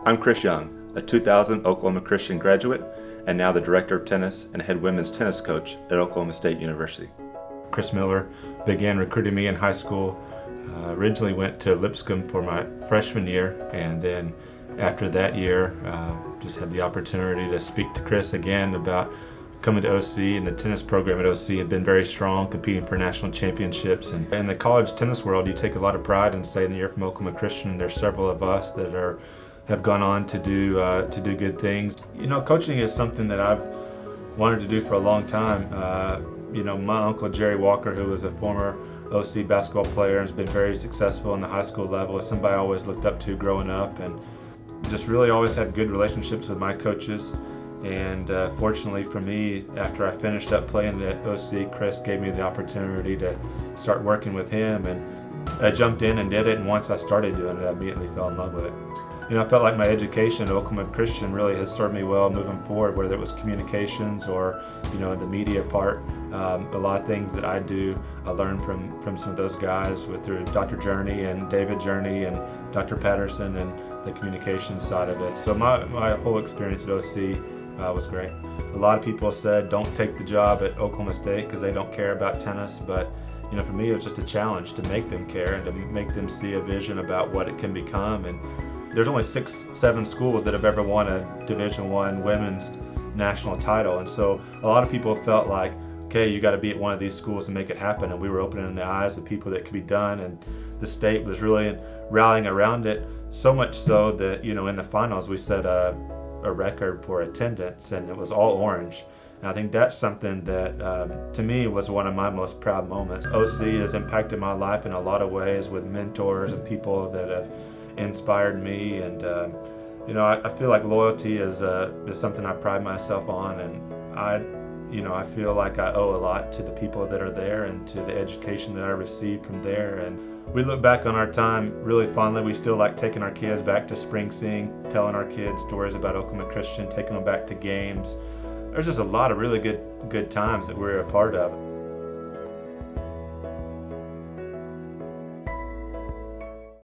I'm Chris Young, a 2000 Oklahoma Christian graduate and now the director of tennis and head women's tennis coach at Oklahoma State University. Chris Miller began recruiting me in high school. Originally went to Lipscomb for my freshman year, and then after that year just had the opportunity to speak to Chris again about coming to OC, and the tennis program at OC had been very strong, competing for national championships. And in the college tennis world, you take a lot of pride in saying that you're from Oklahoma Christian, and there's several of us that have gone on to do good things. You know, coaching is something that I've wanted to do for a long time. My uncle Jerry Walker, who was a former OC basketball player and has been very successful in the high school level, is somebody I always looked up to growing up, and just really always had good relationships with my coaches. And fortunately for me, after I finished up playing at OC, Chris gave me the opportunity to start working with him, and I jumped in and did it, and once I started doing it, I immediately fell in love with it. You know, I felt like my education at Oklahoma Christian really has served me well moving forward, whether it was communications or, the media part. A lot of things that I do, I learned from some of those guys through Dr. Journey and David Journey and Dr. Patterson and the communications side of it. So my whole experience at OC was great. A lot of people said don't take the job at Oklahoma State because they don't care about tennis, but for me it was just a challenge to make them care and to make them see a vision about what it can become. And there's only 6-7 schools that have ever won a Division I women's national title, and so a lot of people felt like, okay, you got to be at one of these schools to make it happen, and we were opening the eyes of people that could be done, and the state was really rallying around it, so much so that in the finals we set a record for attendance, and it was all orange. And I think that's something that to me was one of my most proud moments. OC has impacted my life in a lot of ways with mentors and people that have inspired me, and I feel like loyalty is something I pride myself on, and I feel like I owe a lot to the people that are there and to the education that I received from there. And we look back on our time really fondly. We still like taking our kids back to spring sing, telling our kids stories about Oklahoma Christian, taking them back to games. There's just a lot of really good times that we're a part of.